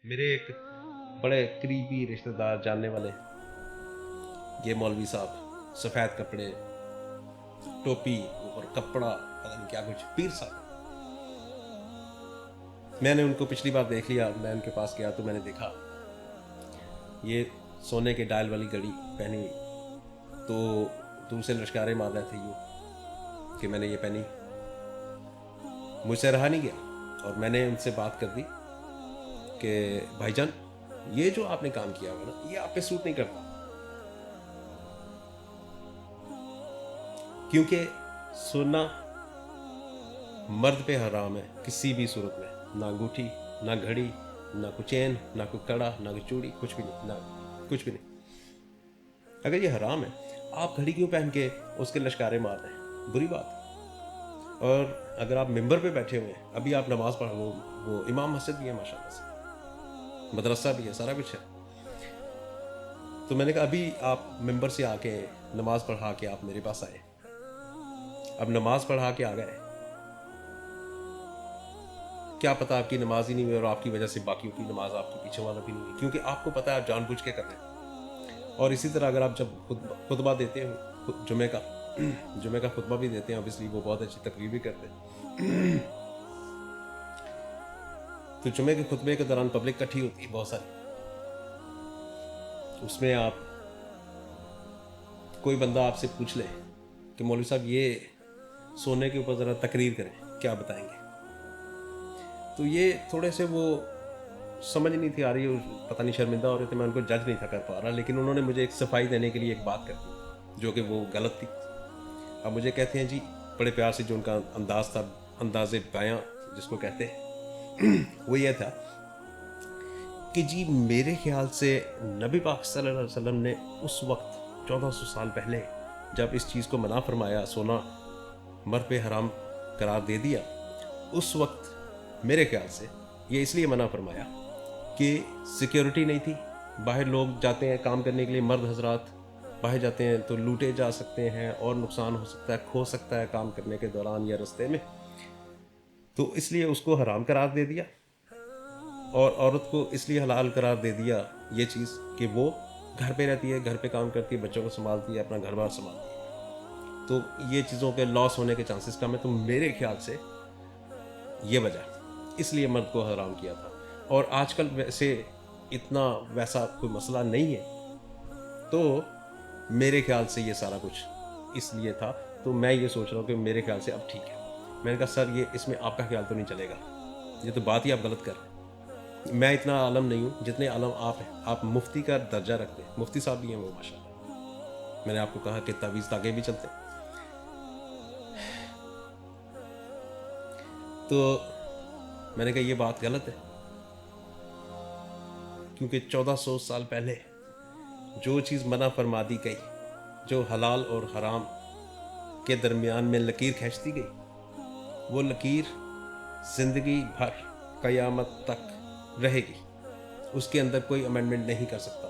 میرے ایک بڑے قریبی رشتہ دار جاننے والے یہ مولوی صاحب سفید کپڑے ٹوپی اور کپڑا پتہ نہیں کیا کچھ پیر صاحب. میں نے ان کو پچھلی بار دیکھ لیا. میں ان کے پاس گیا تو میں نے دیکھا یہ سونے کے ڈائل والی گھڑی پہنی ہوئی, تو دور سے لشکارے مار رہے تھے یوں کہ میں نے یہ پہنی. مجھ سے رہا نہیں گیا اور میں نے ان سے بات کر دی کہ بھائی جان یہ جو آپ نے کام کیا ہوا نا یہ آپ پہ سوٹ نہیں کرتا, کیونکہ سونا مرد پہ حرام ہے کسی بھی صورت میں. نہ انگوٹھی, نہ گھڑی, نہ کوئی چین, نہ کوئی کڑا, نہ کوئی چوڑی, کچھ بھی نہیں, نہ کچھ بھی نہیں. اگر یہ حرام ہے آپ گھڑی کیوں پہن کے اس کے لشکارے مار رہے ہیں؟ بری بات. اور اگر آپ ممبر پہ بیٹھے ہوئے ہیں, ابھی آپ نماز پڑھ, وہ امام مسجد بھی ہے ماشاءاللہ سے, مدرسہ بھی ہے, سارا کچھ ہے. تو میں نے کہا ابھی آپ ممبر سے آ کے نماز پڑھا کے آپ میرے پاس آئے, اب نماز پڑھا کے آ گئے, کیا پتہ آپ کی نماز ہی نہیں ہوئی اور آپ کی وجہ سے باقیوں کی نماز آپ کے پیچھے والا بھی نہیں ہوئی, کیونکہ آپ کو پتہ ہے آپ جان بوجھ کے کر رہے ہیں. اور اسی طرح اگر آپ جب خطبہ دیتے ہیں جمعے کا خطبہ بھی دیتے ہیں, obviously وہ بہت اچھی تقریر بھی کرتے ہیں, تو جمعے کے خطبے کے دوران پبلک کٹھی ہوتی ہے بہت ساری, اس میں آپ کوئی بندہ آپ سے پوچھ لے کہ مولوی صاحب یہ سونے کے اوپر ذرا تقریر کریں, کیا بتائیں گے؟ تو یہ تھوڑے سے وہ سمجھ نہیں تھی آ رہی, پتہ نہیں شرمندہ ہو رہے تھے, میں ان کو جج نہیں تھا کر پا رہا, لیکن انہوں نے مجھے ایک صفائی دینے کے لیے ایک بات کر دی جو کہ وہ غلط تھی. اب مجھے کہتے ہیں جی بڑے پیار سے, جو ان کا انداز تھا, انداز بیاں جس کو کہتے ہیں, وہ یہ تھا کہ جی میرے خیال سے نبی پاک صلی اللہ علیہ وسلم نے اس وقت 1400 سال پہلے جب اس چیز کو منع فرمایا, سونا مرد پہ حرام قرار دے دیا, اس وقت میرے خیال سے یہ اس لیے منع فرمایا کہ سیکیورٹی نہیں تھی. باہر لوگ جاتے ہیں کام کرنے کے لیے, مرد حضرات باہر جاتے ہیں تو لوٹے جا سکتے ہیں اور نقصان ہو سکتا ہے, کھو سکتا ہے کام کرنے کے دوران یا رستے میں, تو اس لیے اس کو حرام قرار دے دیا. اور عورت کو اس لیے حلال قرار دے دیا یہ چیز کہ وہ گھر پہ رہتی ہے, گھر پہ کام کرتی ہے, بچوں کو سنبھالتی ہے, اپنا گھر بار سنبھالتی ہے, تو یہ چیزوں کے لاس ہونے کے چانسز کم ہے. تو میرے خیال سے یہ وجہ, اس لیے مرد کو حرام کیا تھا. اور آج کل ویسے اتنا ویسا کوئی مسئلہ نہیں ہے, تو میرے خیال سے یہ سارا کچھ اس لیے تھا. تو میں یہ سوچ رہا ہوں کہ میرے خیال سے اب ٹھیک ہے. میں نے کہا سر یہ اس میں آپ کا خیال تو نہیں چلے گا, یہ تو بات ہی آپ غلط کر رہے ہیں. میں اتنا عالم نہیں ہوں جتنے عالم آپ ہیں, آپ مفتی کا درجہ رکھتے ہیں, مفتی صاحب بھی ہیں وہ ماشاءاللہ. میں نے آپ کو کہا کہ تعویذ تاگے بھی چلتے ہیں. تو میں نے کہا یہ بات غلط ہے, کیونکہ 1400 سال پہلے جو چیز منع فرما دی گئی, جو حلال اور حرام کے درمیان میں لکیر کھینچتی گئی, وہ لکیر زندگی بھر قیامت تک رہے گی. اس کے اندر کوئی امینڈمنٹ نہیں کر سکتا,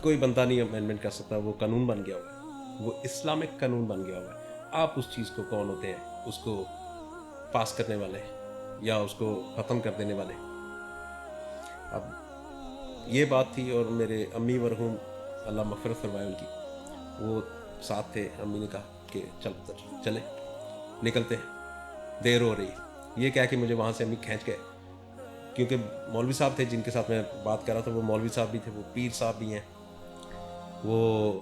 کوئی بندہ نہیں امینڈمنٹ کر سکتا. وہ قانون بن گیا ہوا ہے, وہ اسلامک قانون بن گیا ہوا ہے. آپ اس چیز کو کون ہوتے ہیں اس کو پاس کرنے والے یا اس کو ختم کر دینے والے؟ اب یہ بات تھی. اور میرے امی مرحوم اللہ مغفرت فرمائے ان کی, وہ ساتھ تھے. امی نے کہا کہ چلے نکلتے ہیں, دیر ہو رہی. یہ کہہ کہ مجھے وہاں سے امی کھینچ گئے, کیونکہ مولوی صاحب تھے جن کے ساتھ میں بات کر رہا تھا, وہ مولوی صاحب بھی تھے, وہ پیر صاحب بھی ہیں, وہ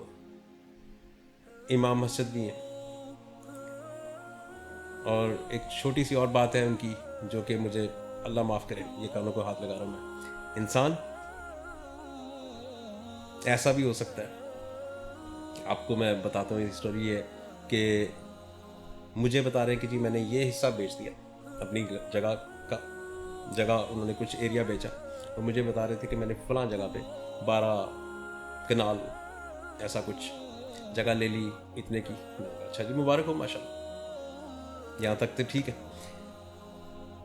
امام مسجد بھی ہیں. اور ایک چھوٹی سی اور بات ہے ان کی جو کہ مجھے اللہ معاف کرے, یہ کانوں کو ہاتھ لگا رہا ہوں میں, انسان ایسا بھی ہو سکتا ہے. آپ کو میں بتاتا ہوں, یہ اسٹوری ہے کہ مجھے بتا رہے ہیں کہ جی میں نے یہ حصہ بیچ دیا اپنی جگہ کا, جگہ انہوں نے کچھ ایریا بیچا, اور مجھے بتا رہے تھے کہ میں نے فلاں جگہ پہ 12 کنال ایسا کچھ جگہ لے لی اتنے کی. اچھا جی مبارک ہو ماشاءاللہ, یہاں تک تو ٹھیک ہے.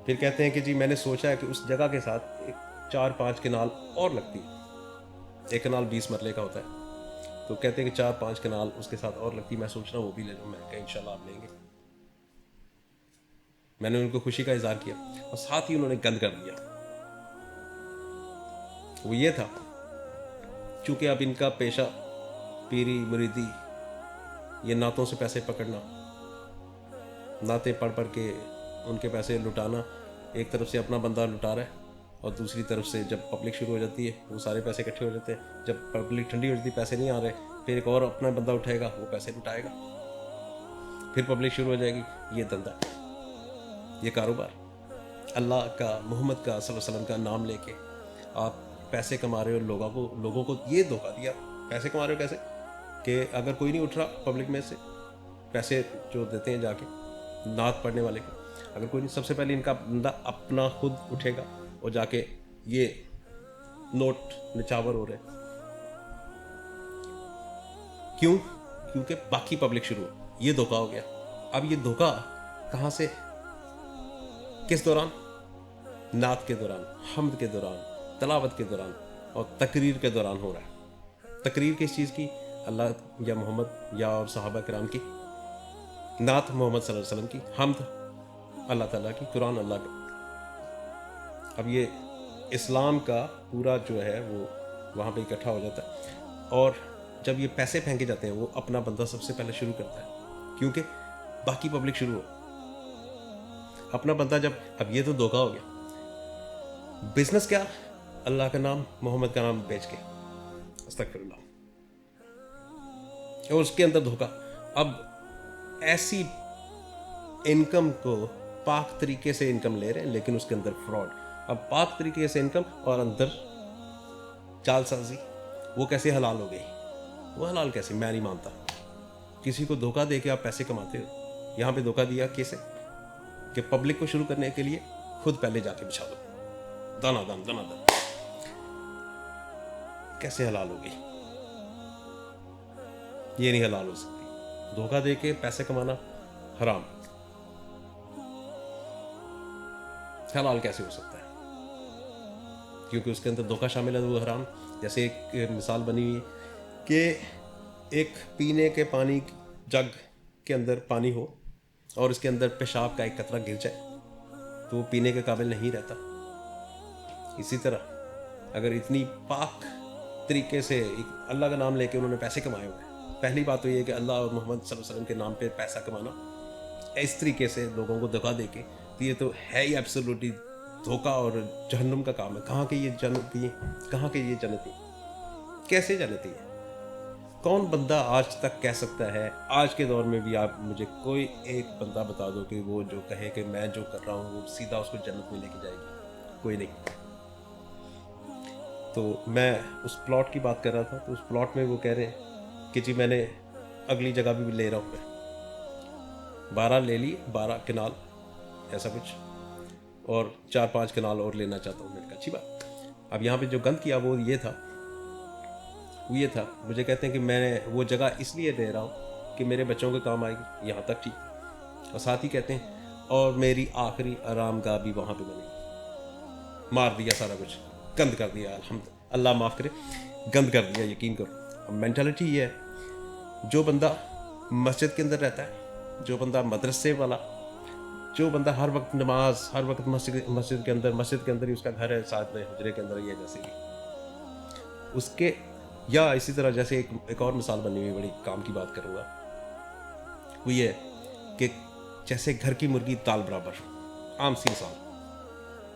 پھر کہتے ہیں کہ جی میں نے سوچا ہے کہ اس جگہ کے ساتھ 4-5 کنال اور لگتی ہے, ایک کنال 20 مرلے کا ہوتا ہے, تو کہتے ہیں کہ 4-5 کنال اس کے ساتھ اور لگتی. میں سوچ رہا ہوں وہ بھی لے لوں. میں کہا انشاءاللہ آپ لیں گے. میں نے ان کو خوشی کا اظہار کیا, اور ساتھ ہی انہوں نے گند کر دیا. वो ये था, चूँकि अब इनका पेशा पीरी मुरीदी, ये नातों से पैसे पकड़ना, नाते पढ़ पढ़ के उनके पैसे लुटाना, एक तरफ से अपना बंदा लुटा रहा है और दूसरी तरफ से जब पब्लिक शुरू हो जाती है वो सारे पैसे इकट्ठे हो जाते हैं। जब पब्लिक ठंडी हो जाती है, पैसे नहीं आ रहे, फिर एक और अपना बंदा उठाएगा, वो पैसे लुटाएगा, फिर पब्लिक शुरू हो जाएगी। ये धंधा, ये कारोबार, अल्लाह का, मोहम्मद का सल्लल्लाहु अलैहि वसल्लम का नाम लेके आप पैसे कमा रहे हो। लोगों को ये धोखा दिया। पैसे कमा रहे हो कैसे कि अगर कोई नहीं उठ रहा पब्लिक में से, पैसे जो देते हैं जाके नात पढ़ने वाले को, अगर कोई नहीं, सबसे पहले इनका बंदा अपना खुद उठेगा और जाके ये नोट निछावर हो रहे। क्यों? क्योंकि बाकी पब्लिक शुरू हो। ये धोखा हो गया। अब ये धोखा कहाँ से, किस दौरान? नात के दौरान, हम्द के दौरान, तलावत के दौरान और तकरीर के दौरान हो रहा है। तकरीर किस चीज़ की? अल्लाह या मोहम्मद या और सहाबा किराम की, नात मोहम्मद सल्लल्लाहु अलैहि वसल्लम की, हम्द अल्लाह ताला की, कुरान अल्लाह का। अब ये इस्लाम का पूरा जो है वो वहाँ पे इकट्ठा हो जाता है। और जब ये पैसे फेंके जाते हैं, वो अपना बंदा सबसे पहले शुरू करता है, क्योंकि बाकी पब्लिक शुरू हो। अपना बंदा जब, अब ये तो धोखा हो गया। बिजनेस क्या? अल्लाह का नाम, मोहम्मद का नाम बेच के, अस्तगफिरुल्लाह, और उसके अंदर धोखा। अब ऐसी इनकम को पाक तरीके से इनकम ले रहे हैं, लेकिन उसके अंदर फ्रॉड। अब पाक तरीके से इनकम और अंदर जालसाजी, वो कैसे हलाल हो गई? वो हलाल कैसे? मैं नहीं मानता। किसी को धोखा दे के आप पैसे कमाते हो। यहाँ पे धोखा दिया कैसे? कि पब्लिक को शुरू करने के लिए खुद पहले जाके बिछा दो, दाना दान दाना दान। कैसे हलाल हो गई? ये नहीं हलाल हो सकती। धोखा दे के पैसे कमाना हराम। हलाल कैसे हो सकता है? क्योंकि उसके अंदर धोखा शामिल है, वो हराम। जैसे एक मिसाल बनी हुई है कि एक पीने के पानी जग के अंदर पानी हो और इसके अंदर पेशाब का एक कतरा गिर जाए तो वो पीने के काबिल नहीं रहता। इसी तरह अगर इतनी पाक तरीके से अल्लाह का नाम लेके उन्होंने पैसे कमाए हुए, पहली बात तो ये है कि अल्लाह और मोहम्मद सल्लल्लाहु अलैहि वसल्लम के नाम पे पैसा कमाना इस तरीके से लोगों को धोखा देके, तो ये तो है ही एब्सोल्युटली धोखा और जहन्नुम का काम है। कहाँ के ये जन्नती हैं? कहाँ के ये जन्नती? कैसे जन्नती है? कौन बंदा आज तक कह सकता है, आज के दौर में भी आप मुझे कोई एक बंदा बता दो कि वो जो कहे कि मैं जो कर रहा हूँ वो सीधा उसको जन्नत में लेके जाएगी? कोई नहीं। तो मैं उस प्लॉट की बात कर रहा था, तो उस प्लॉट में वो कह रहे हैं कि जी मैंने अगली जगह भी ले रहा हूँ, मैं 12 ले ली, 12 कनाल ऐसा कुछ, और 4-5 कनाल और लेना चाहता हूँ। मैंने कहा अच्छी बात। अब यहाँ पे जो गंद किया वो ये था, मुझे कहते हैं कि मैं वो जगह इसलिए ले रहा हूँ कि मेरे बच्चों के काम आएगी, यहाँ तक ठीक। और साथ ही कहते हैं और मेरी आखिरी आरामगाह भी वहाँ पे बनेगी। मार दिया सारा कुछ, गंद कर दिया। अल्लाह माफ़ करे, गंद कर दिया, यकीन करो। अब मेंटालिटी ये है, जो बंदा मस्जिद के अंदर रहता है, जो बंदा मदरसे वाला, जो बंदा हर वक्त नमाज, हर वक्त मस्जिद के अंदर ही उसका घर है, साथ में हुजरे के अंदर ही है, जैसे भी उसके, या इसी तरह जैसे एक और मिसाल बनी हुई, बड़ी काम की बात करूँगा, वो ये कि जैसे घर की मुर्गी दाल बराबर, आम सी मिसाल,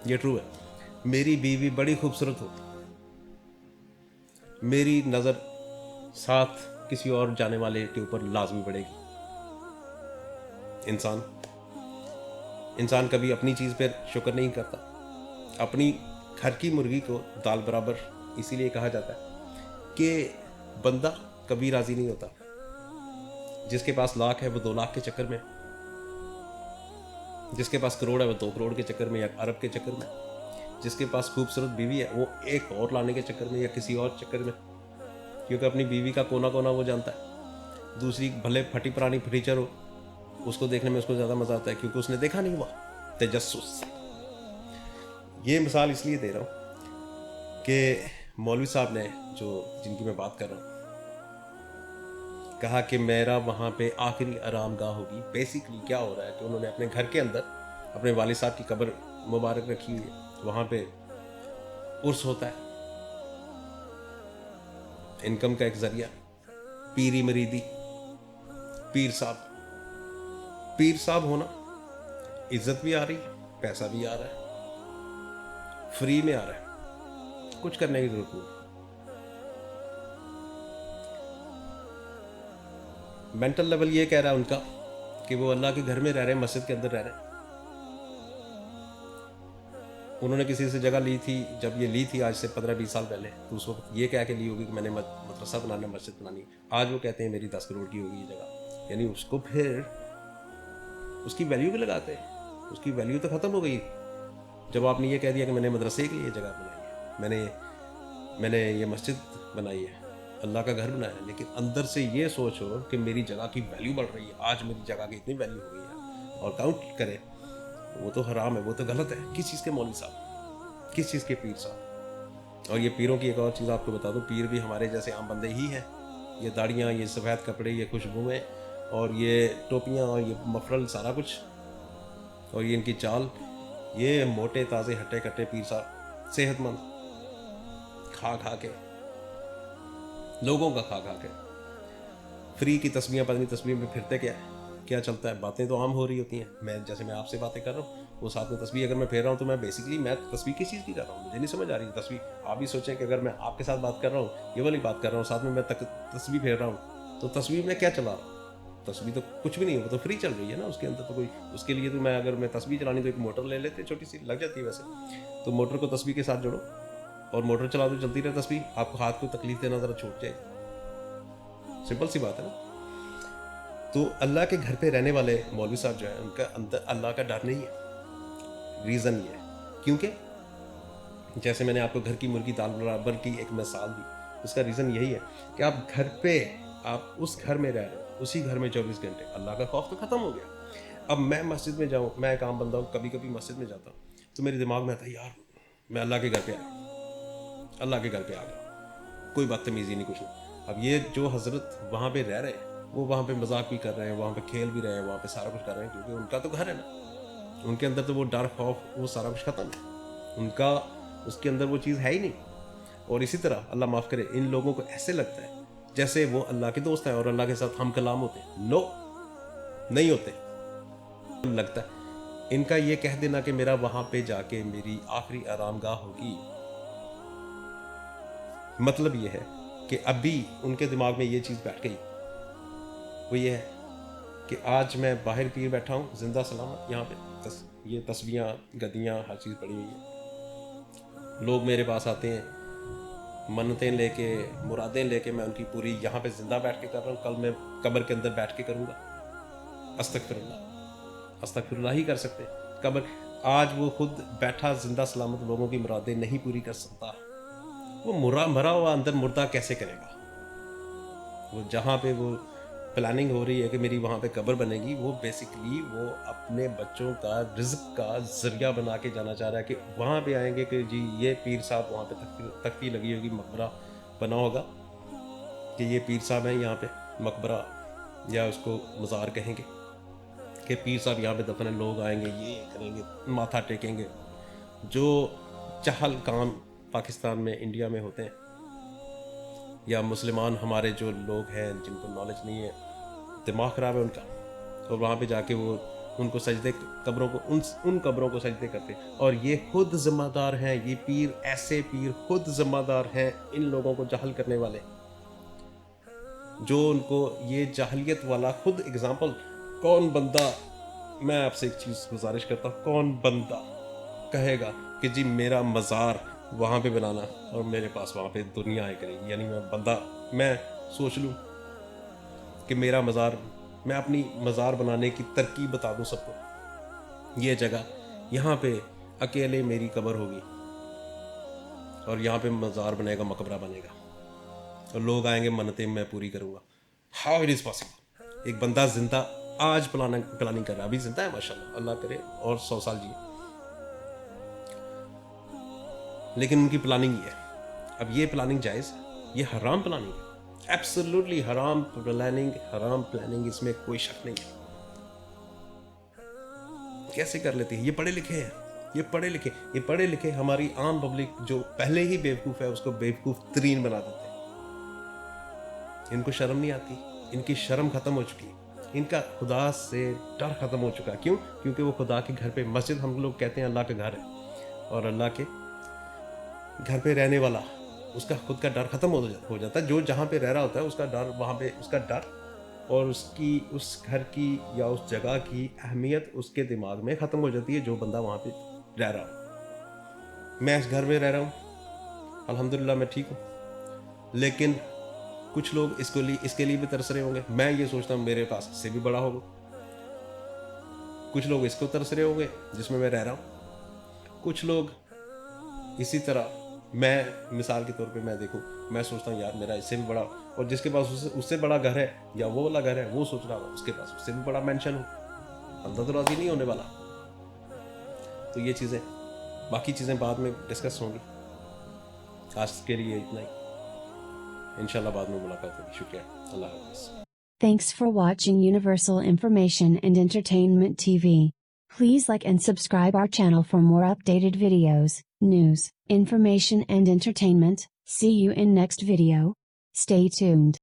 ये ट्रू है। मेरी बीवी बड़ी खूबसूरत हो, मेरी नज़र साथ किसी और जाने वाले के ऊपर लाजमी पड़ेगी। इंसान कभी अपनी चीज़ पर शुक्र नहीं करता। अपनी घर की मुर्गी को दाल बराबर इसीलिए कहा जाता है कि बंदा कभी राज़ी नहीं होता। जिसके पास लाख है वो 2 लाख के चक्कर में, जिसके पास करोड़ है वो 2 करोड़ के चक्कर में या अरब के चक्कर में, जिसके पास खूबसूरत बीवी है वो एक और लाने के चक्कर में या किसी और चक्कर में, क्योंकि अपनी बीवी का कोना कोना वो जानता है। दूसरी भले फटी पुरानी फर्नीचर हो, उसको देखने में उसको ज़्यादा मज़ा आता है क्योंकि उसने देखा नहीं हुआ। तजस्सुस। ये मिसाल इसलिए दे रहा हूँ कि मौलवी साहब ने, जो जिनकी मैं बात कर रहा हूँ, कहा कि मेरा वहाँ पे आखिरी आरामगाह होगी। बेसिकली क्या हो रहा है कि उन्होंने अपने घर के अंदर अपने वालिद साहब की कब्र मुबारक रखी हुई है, वहाँ पे उर्स होता है, इनकम का एक ज़रिया, पीरी मरीदी, पीर साहब होना, इज्जत भी आ रही है, पैसा भी आ रहा है, फ्री में आ रहा है, कुछ करने की जरूरत नहीं। मेंटल लेवल ये कह रहा है उनका कि वो अल्लाह के घर में रह रहे हैं, मस्जिद के अंदर रह रहे हैं। उन्होंने किसी से जगह ली थी, जब ये ली थी आज से 15-20 साल पहले, तो उस वक्त ये कह के ली होगी कि मैंने मदरसा बनाना, मस्जिद बनानी। आज वो कहते हैं मेरी 10 करोड़ की होगी ये जगह। यानी उसको फिर उसकी वैल्यू भी लगाते हैं। उसकी वैल्यू तो ख़त्म हो गई जब आपने ये कह दिया कि मैंने मदरसे के लिए जगह बनाई है, मैंने ये मस्जिद बनाई है, अल्लाह का घर बनाया है। लेकिन अंदर से ये सोचो कि मेरी जगह की वैल्यू बढ़ रही है, आज मेरी जगह की इतनी वैल्यू हो गई है, और काउंट करें, वो तो हराम है, वो तो गलत है। किस चीज़ के मौलवी साहब, किस चीज़ के पीर साहब। और ये पीरों की एक और चीज़ आपको बता दूं, पीर भी हमारे जैसे आम बंदे ही हैं। ये दाढ़ियाँ, ये सफ़ेद कपड़े, ये खुशबुएँ और ये टोपियाँ और ये मफरल, सारा कुछ, और ये इनकी चाल, ये मोटे ताज़े हट्टे कट्टे पीर साहब, सेहतमंद, खा के लोगों का खा के फ्री की तस्वीरें, पत्नी तस्वीर में फिरते क्या चलता है। बातें तो आम हो रही होती हैं। मैं आपसे बातें कर रहा हूँ, वो साथ में तस्वीर अगर मैं फेर रहा हूँ तो मैं बेसिकली तस्वीर किस चीज़ की कर रहा हूँ, मुझे नहीं समझ आ रही तस्वीर। आप भी सोचें कि अगर मैं आपके साथ बात कर रहा हूँ, ये वाली बात कर रहा हूँ, साथ में मैं तस्वीर फेर रहा हूँ, तो तस्वीर में क्या चला रहा हूँ? तस्वीर तो कुछ भी नहीं है, वो तो फ्री चल रही है ना। उसके अंदर तो कोई, उसके लिए तो अगर मैं तस्वीर चलानी तो एक मोटर ले लेते, छोटी सी लग जाती है वैसे, तो मोटर को तस्वीर के साथ जोड़ो और मोटर चला दो, चलती रहे तस्वीर, आपको हाथ को तकलीफ देना ज़रा छूट जाएगी। सिंपल सी बात है ना। तो अल्लाह के घर पे रहने वाले मौलवी साहब जो है, उनका अंदर अल्लाह का डर नहीं है। रीज़न ये है क्योंकि जैसे मैंने आपको घर की मुर्गी दाल बराबर की एक मिसाल दी, उसका रीज़न यही है कि आप घर पे, आप उस घर में रह रहे हो, उसी घर में 24 घंटे, अल्लाह का खौफ तो ख़त्म हो गया। अब मैं मस्जिद में जाऊँ, मैं एक आम बंदा हूँ, कभी कभी मस्जिद में जाता हूँ तो मेरे दिमाग में आता है, यार मैं अल्लाह के घर पे आया, अल्लाह के घर पे आ गया, कोई बदतमीज़ी नहीं, कुछ नहीं। अब ये जो हजरत वहाँ पे रह रहे हैं, वो वहाँ पे मजाक भी कर रहे हैं, वहाँ पे खेल भी रहे हैं, वहाँ पे सारा कुछ कर रहे हैं, क्योंकि उनका तो घर है ना। उनके अंदर तो वो डर, खौफ, वो सारा कुछ ख़त्म है उनका, उसके अंदर वो चीज़ है ही नहीं। और इसी तरह अल्लाह माफ़ करे, इन लोगों को ऐसे लगता है जैसे वो अल्लाह के दोस्त हैं और अल्लाह के साथ हम कलाम होते हैं। नो, नहीं होते। लगता है इनका ये कह देना कि मेरा वहाँ पे जाके मेरी आखिरी आरामगाह होगी, मतलब ये है कि अभी उनके दिमाग में ये चीज़ बैठ गई, वो ये है कि आज मैं बाहर पीर बैठा हूँ जिंदा सलामत, यहाँ पे ये तस्वीरें, गद्दियाँ, हर चीज़ पड़ी हुई है, लोग मेरे पास आते हैं मन्नतें लेके, मुरादें लेके, मैं उनकी पूरी यहाँ पे जिंदा बैठ के कर रहा हूँ, कल मैं कब्र के अंदर बैठ के करूँगा। अस्तगफिरुल्लाह ही कर सकते कब्र। आज वो खुद बैठा जिंदा सलामत लोगों की मुरादें नहीं पूरी कर सकता, वो मरा हुआ अंदर मुर्दा कैसे करेगा? वो जहाँ पे वो प्लानिंग हो रही है कि मेरी वहाँ पे कब्र बनेगी, वो बेसिकली वो अपने बच्चों का रिज़्क का ज़रिया बना के जाना चाह रहा है कि वहाँ पे आएंगे कि जी ये पीर साहब, वहाँ पे तख्ती लगी होगी, मकबरा बना होगा कि ये पीर साहब हैं यहाँ पे, मकबरा या उसको मज़ार कहेंगे कि पीर साहब यहाँ पे दफन है, लोग आएंगे, ये करेंगे, माथा टेकेंगे। जो चहल काम पाकिस्तान में, इंडिया में होते हैं, या मुसलमान हमारे जो लोग हैं जिनको नॉलेज नहीं है, दिमाग ख़राब है उनका, और वहाँ पे जाके वो उनको सजदे, कब्रों को, उन कब्रों को सजदे करते हैं। और ये खुद ज़िम्मेदार हैं, ये पीर, ऐसे पीर खुद ज़िम्मेदार हैं इन लोगों को जाहल करने वाले, जो उनको ये जाहलियत वाला खुद एग्जाम्पल। कौन बंदा, मैं आपसे एक चीज़ गुजारिश करता हूँ, कौन बंदा कहेगा कि जी मेरा मज़ार वहाँ पे बनाना और मेरे पास वहाँ पे दुनिया आए करेगी? यानी मैं सोच लूँ कि मेरा मज़ार, मैं अपनी मज़ार बनाने की तरकीब बता दूँ सबको, ये जगह यहाँ पे अकेले मेरी कब्र होगी और यहाँ पे मज़ार बनेगा, मकबरा बनेगा, और लोग आएंगे, मन्नतें मैं पूरी करूँगा। How it is possible? एक बंदा जिंदा आज प्लानिंग कर रहा है, अभी जिंदा है माशाल्लाह, अल्लाह करे और 100 साल जिए, लेकिन उनकी प्लानिंग ये है। अब ये प्लानिंग जायज़ है? ये हराम प्लानिंग है, एब्सोल्युटली हराम प्लानिंग, इसमें कोई शक नहीं है। कैसे कर लेते हैं? ये पढ़े लिखे हैं, ये पढ़े लिखे हमारी आम पब्लिक जो पहले ही बेवकूफ़ है, उसको बेवकूफ़ तरीन बना देते हैं। ان کو شرم نہیں آتی, ان کی شرم ختم ہو چکی, ان کا خدا سے ڈر ختم ہو چکا. کیوں؟ کیونکہ وہ خدا کے گھر پہ, مسجد ہم لوگ کہتے ہیں اللہ کا گھر ہے, اور اللہ کے گھر پہ رہنے والا, اس کا خود کا ڈر ختم ہو جاتا ہے. جو جہاں پہ رہ رہا ہوتا ہے اس کا ڈر, وہاں پہ اس کا ڈر اور اس گھر کی یا اس جگہ کی اہمیت اس کے دماغ میں ختم ہو جاتی ہے, جو بندہ وہاں پہ رہ رہا ہو. میں اس گھر میں رہ رہا ہوں, الحمدللہ میں ٹھیک ہوں, لیکن کچھ لوگ اس کے لیے بھی ترس رہے ہوں گے. میں یہ سوچتا ہوں میرے پاس اس سے بھی بڑا ہوگا. کچھ لوگ اس کو ترس رہے ہوں گے جس میں رہ رہا ہوں. کچھ لوگ اسی طرح, میں مثال کے طور پہ میں دیکھوں, میں سوچتا ہوں یار میرا اس سے بھی بڑا, اور جس کے پاس اس سے بڑا گھر ہے یا وہ والا گھر ہے, وہ سوچ رہا ہو اس کے پاس اس سے بھی بڑا مینشن ہو. اللہ تو راضی نہیں ہونے والا. تو یہ چیزیں, باقی چیزیں بعد میں ڈسکس ہوں گی. آج کے لیے اتنا ہی, انشاءاللہ بعد میں ملاقات ہوگی. شکریہ, اللہ حافظ. Thanks for watching Universal Information and Entertainment TV. Please like and subscribe our channel for more updated videos, news, information and entertainment. See you in next video. Stay tuned.